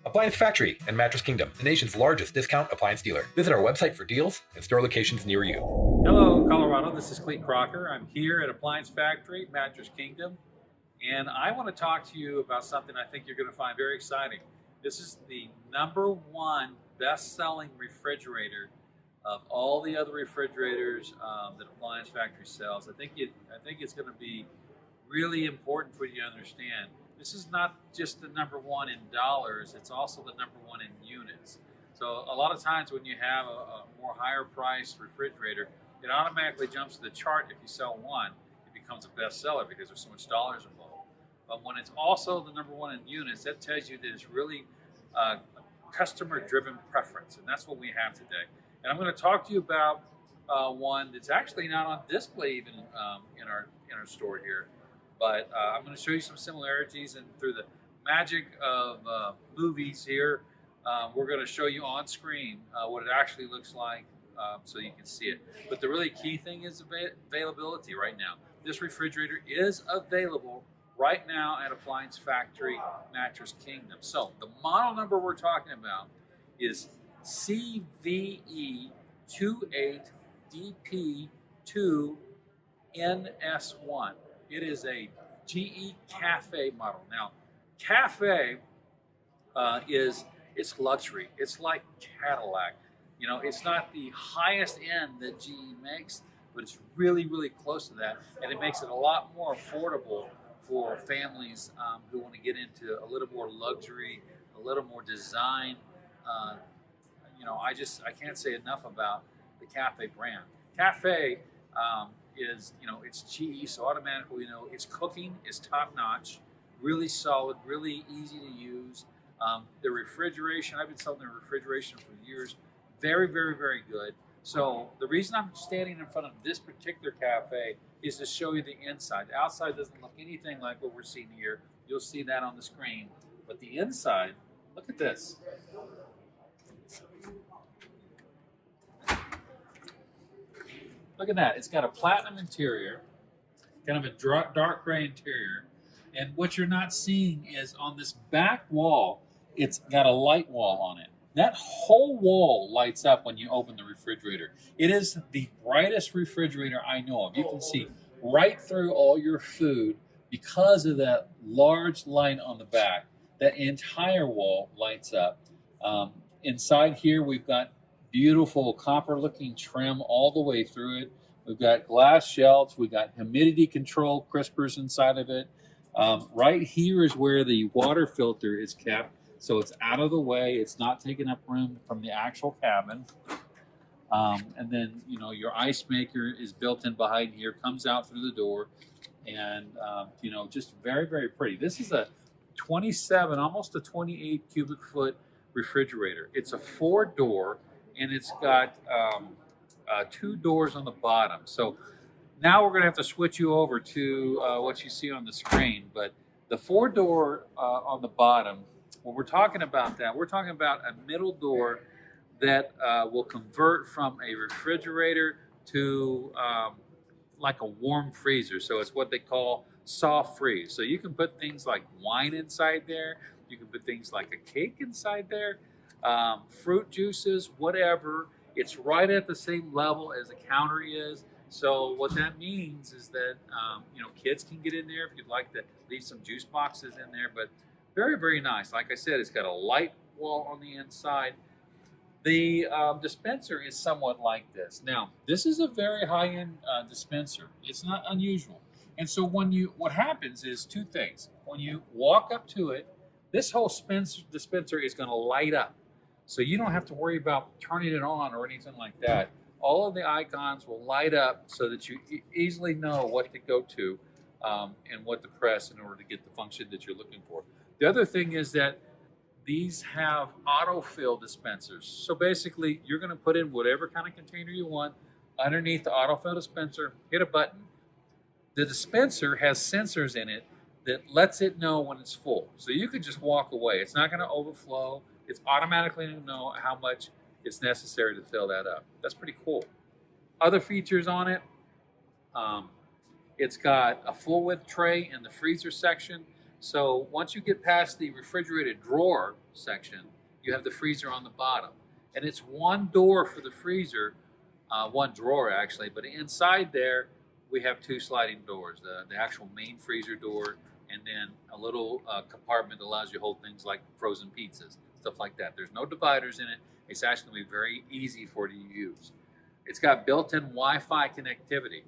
Appliance Factory and Mattress Kingdom, the nation's largest discount appliance dealer. Visit our website for deals and store locations near you. Hello, Colorado. This is Clete Crocker. I'm here at Appliance Factory, Mattress Kingdom, and I want to talk to you about something I think you're going to find very exciting. This is the #1 best-selling refrigerator of all the other refrigerators that Appliance Factory sells. I think it's going to be really important for you to understand. This is not just the #1 in dollars, it's also the #1 in units. So a lot of times when you have a more higher priced refrigerator, it automatically jumps to the chart. If you sell one, it becomes a bestseller because there's so much dollars involved. But when it's also the #1 in units, that tells you that it's really a customer-driven preference, and that's what we have today. And I'm going to talk to you about one that's actually not on display even in our store here. But I'm going to show you some similarities, and through the magic of movies here, we're going to show you on screen what it actually looks like so you can see it. But the really key thing is availability right now. This refrigerator is available right now at Appliance Factory Mattress Kingdom. So the model number we're talking about is CVE28DP2NS1. It is a GE Cafe model. Now, Cafe it's luxury. It's like Cadillac. You know, it's not the highest end that GE makes, but it's really, really close to that, and it makes it a lot more affordable for families who want to get into a little more luxury, a little more design. You know, I can't say enough about the Cafe brand. Cafe is, you know, it's GE, so automatically, you know, its cooking is top notch, really solid, really easy to use. The refrigeration, I've been selling their refrigeration for years, very, very, very good. So the reason I'm standing in front of this particular Cafe is to show you the inside. The outside doesn't look anything like what we're seeing here. You'll see that on the screen. But the inside, look at this. Look at that. It's got a platinum interior, kind of a dark gray interior. And what you're not seeing is on this back wall, it's got a light wall on it. That whole wall lights up when you open the refrigerator. It is the brightest refrigerator I know of. You can see right through all your food because of that large light on the back. That entire wall lights up. Inside here, we've got beautiful copper-looking trim all the way through it. We've got glass shelves. We've got humidity control crispers inside of it. Right here is where the water filter is kept, so it's out of the way. It's not taking up room from the actual cabin. And then, you know, your ice maker is built in behind here, comes out through the door, and, you know, just very, very pretty. This is a 27, almost a 28 cubic foot refrigerator. It's a 4-door, and it's got 2 doors on the bottom. So now we're going to have to switch you over to what you see on the screen. But the 4-door on the bottom, when we're talking about that, we're talking about a middle door that will convert from a refrigerator to like a warm freezer. So it's what they call soft freeze. So you can put things like wine inside there. You can put things like a cake inside there, fruit juices, whatever. It's right at the same level as the counter is. So what that means is that, you know, kids can get in there if you'd like to leave some juice boxes in there, but very, very nice. Like I said, it's got a light wall on the inside. The dispenser is somewhat like this. Now, this is a very high-end dispenser. It's not unusual. And so what happens is 2 things. When you walk up to it, this whole dispenser is going to light up. So you don't have to worry about turning it on or anything like that. All of the icons will light up so that you easily know what to go to and what to press in order to get the function that you're looking for. The other thing is that these have autofill dispensers. So basically, you're going to put in whatever kind of container you want underneath the autofill dispenser, hit a button. The dispenser has sensors in it that lets it know when it's full. So you could just walk away. It's not going to overflow. It's automatically going to know how much it's necessary to fill that up. That's pretty cool. Other features on it, it's got a full width tray in the freezer section. So once you get past the refrigerated drawer section, you have the freezer on the bottom. And it's one door for the freezer, one drawer actually, but inside there we have two sliding doors, the actual main freezer door, and then a little compartment that allows you to hold things like frozen pizzas, stuff like that. There's no dividers in it. It's actually going to be very easy for it to use. It's got built-in Wi-Fi connectivity,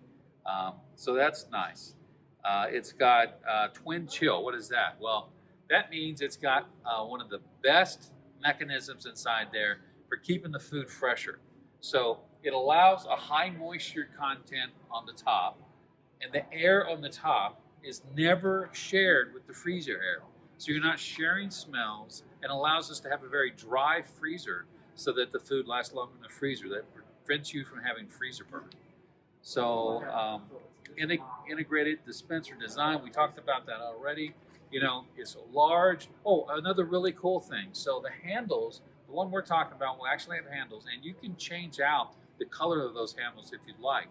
so that's nice. It's got twin chill. What is that? Well, that means it's got one of the best mechanisms inside there for keeping the food fresher. So it allows a high moisture content on the top, and the air on the top is never shared with the freezer air. So you're not sharing smells, and allows us to have a very dry freezer so that the food lasts longer in the freezer. That prevents you from having freezer burn. So integrated dispenser design, we talked about that already. You know, it's large. Oh, another really cool thing. So the handles, the one we're talking about will actually have handles, and you can change out the color of those handles if you'd like.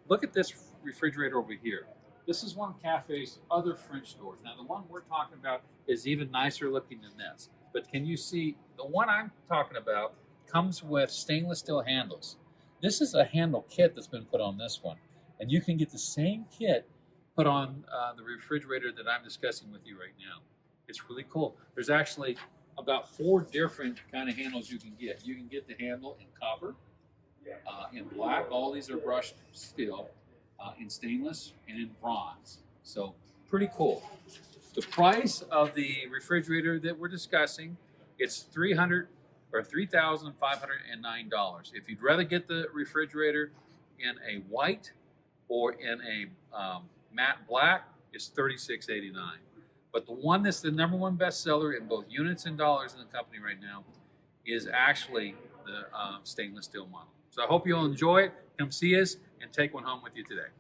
Look at this refrigerator over here. This is one of Cafe's other French doors. Now the one we're talking about is even nicer looking than this. But can you see, the one I'm talking about comes with stainless steel handles. This is a handle kit that's been put on this one. And you can get the same kit put on the refrigerator that I'm discussing with you right now. It's really cool. There's actually about 4 different kind of handles you can get. You can get the handle in copper, in black. All these are brushed steel, in stainless, and in bronze. So pretty cool. The price of the refrigerator that we're discussing, it's $3,509. If you'd rather get the refrigerator in a white or in a matte black, it's $36.89. But the one that's the #1 bestseller in both units and dollars in the company right now is actually the stainless steel model. So I hope you'll enjoy it. Come see us and take one home with you today.